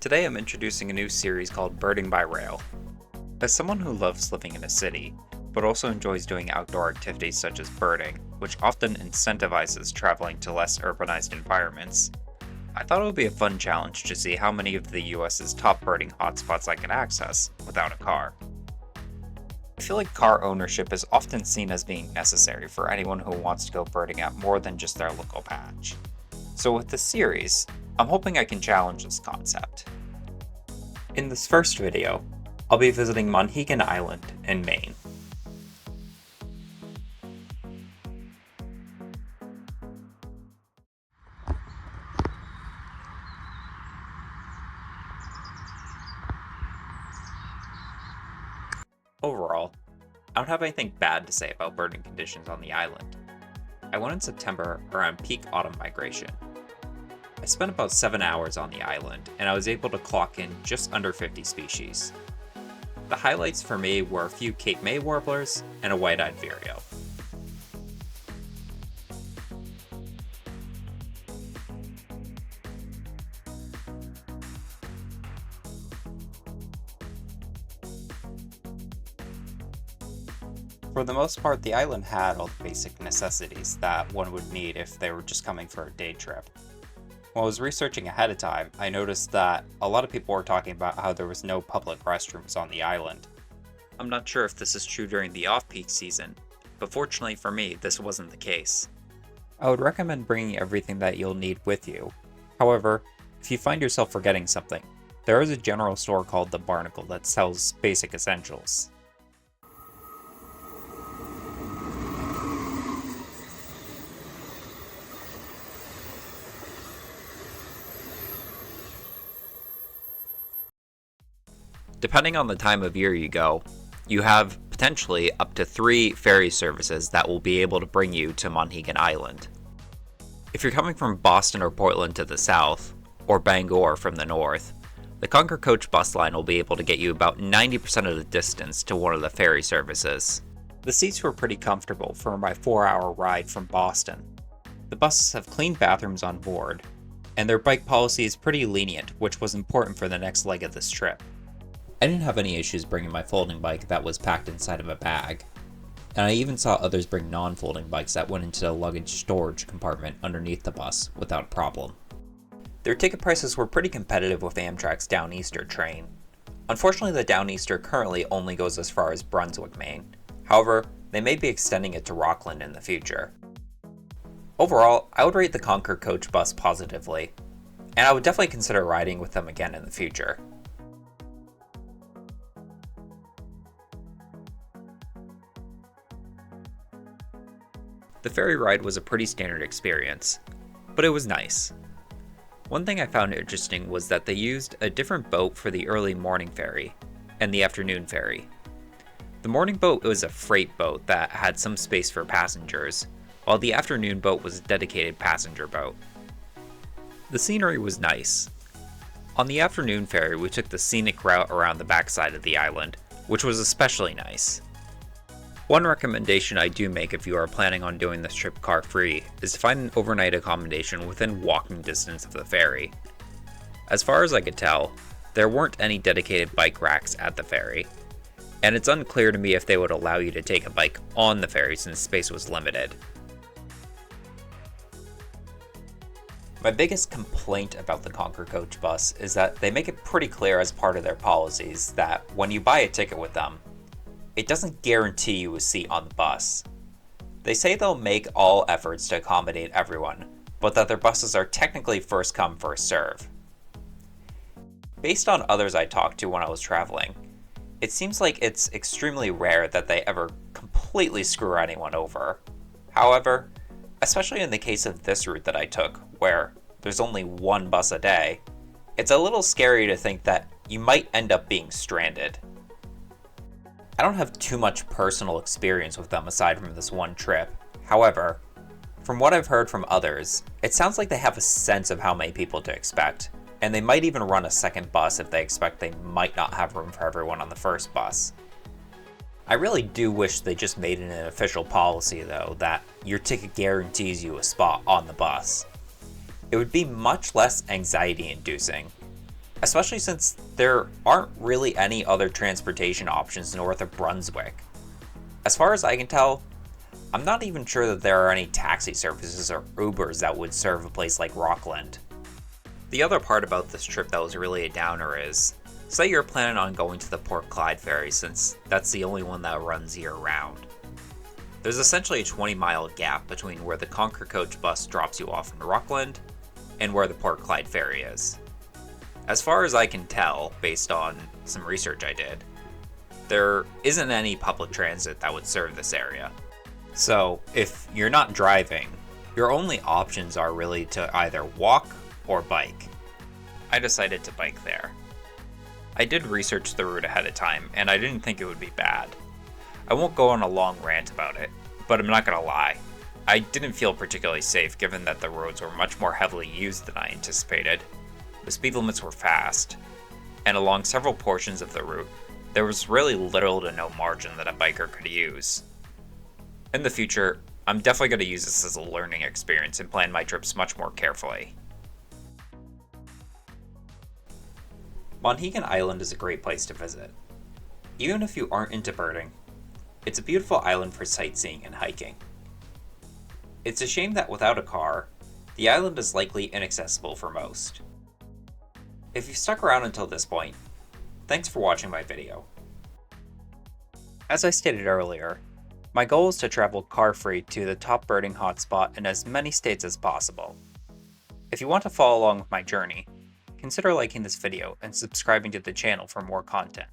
Today I'm introducing a new series called Birding by Rail. As someone who loves living in a city, but also enjoys doing outdoor activities such as birding, which often incentivizes traveling to less urbanized environments, I thought it would be a fun challenge to see how many of the US's top birding hotspots I can access without a car. I feel like car ownership is often seen as being necessary for anyone who wants to go birding at more than just their local patch. So with this series, I'm hoping I can challenge this concept. In this first video, I'll be visiting Monhegan Island in Maine. Overall, I don't have anything bad to say about birding conditions on the island. I went in September around peak autumn migration. I spent about 7 hours on the island, and I was able to clock in just under 50 species. The highlights for me were a few Cape May warblers and a white-eyed vireo. For the most part, the island had all the basic necessities that one would need if they were just coming for a day trip. When I was researching ahead of time, I noticed that a lot of people were talking about how there was no public restrooms on the island. I'm not sure if this is true during the off-peak season, but fortunately for me, this wasn't the case. I would recommend bringing everything that you'll need with you. However, if you find yourself forgetting something, there is a general store called the Barnacle that sells basic essentials. Depending on the time of year you go, you have potentially up to 3 ferry services that will be able to bring you to Monhegan Island. If you're coming from Boston or Portland to the south, or Bangor from the north, the Concord Coach bus line will be able to get you about 90% of the distance to one of the ferry services. The seats were pretty comfortable for my 4-hour ride from Boston. The buses have clean bathrooms on board, and their bike policy is pretty lenient, which was important for the next leg of this trip. I didn't have any issues bringing my folding bike that was packed inside of a bag, and I even saw others bring non-folding bikes that went into the luggage storage compartment underneath the bus without a problem. Their ticket prices were pretty competitive with Amtrak's Downeaster train. Unfortunately, the Downeaster currently only goes as far as Brunswick, Maine. However, they may be extending it to Rockland in the future. Overall, I would rate the Concord Coach bus positively, and I would definitely consider riding with them again in the future. The ferry ride was a pretty standard experience, but it was nice. One thing I found interesting was that they used a different boat for the early morning ferry and the afternoon ferry. The morning boat was a freight boat that had some space for passengers, while the afternoon boat was a dedicated passenger boat. The scenery was nice. On the afternoon ferry, we took the scenic route around the backside of the island, which was especially nice. One recommendation I do make if you are planning on doing this trip car-free is to find an overnight accommodation within walking distance of the ferry. As far as I could tell, there weren't any dedicated bike racks at the ferry, and it's unclear to me if they would allow you to take a bike on the ferry since space was limited. My biggest complaint about the Concord Coach bus is that they make it pretty clear as part of their policies that when you buy a ticket with them, it doesn't guarantee you a seat on the bus. They say they'll make all efforts to accommodate everyone, but that their buses are technically first come, first serve. Based on others I talked to when I was traveling, it seems like it's extremely rare that they ever completely screw anyone over. However, especially in the case of this route that I took, where there's only one bus a day, it's a little scary to think that you might end up being stranded. I don't have too much personal experience with them aside from this one trip. However, from what I've heard from others, it sounds like they have a sense of how many people to expect, and they might even run a second bus if they expect they might not have room for everyone on the first bus. I really do wish they just made it an official policy though, that your ticket guarantees you a spot on the bus. It would be much less anxiety inducing, especially since there aren't really any other transportation options north of Brunswick. As far as I can tell, I'm not even sure that there are any taxi services or Ubers that would serve a place like Rockland. The other part about this trip that was really a downer is, say you're planning on going to the Port Clyde ferry since that's the only one that runs year round. There's essentially a 20-mile gap between where the Concord Coach bus drops you off in Rockland and where the Port Clyde ferry is. As far as I can tell, based on some research I did, there isn't any public transit that would serve this area. So, if you're not driving, your only options are really to either walk or bike. I decided to bike there. I did research the route ahead of time, and I didn't think it would be bad. I won't go on a long rant about it, but I'm not gonna lie. I didn't feel particularly safe given that the roads were much more heavily used than I anticipated. The speed limits were fast, and along several portions of the route, there was really little to no margin that a biker could use. In the future, I'm definitely going to use this as a learning experience and plan my trips much more carefully. Monhegan Island is a great place to visit. Even if you aren't into birding, it's a beautiful island for sightseeing and hiking. It's a shame that without a car, the island is likely inaccessible for most. If you've stuck around until this point, thanks for watching my video. As I stated earlier, my goal is to travel car-free to the top birding hotspot in as many states as possible. If you want to follow along with my journey, consider liking this video and subscribing to the channel for more content.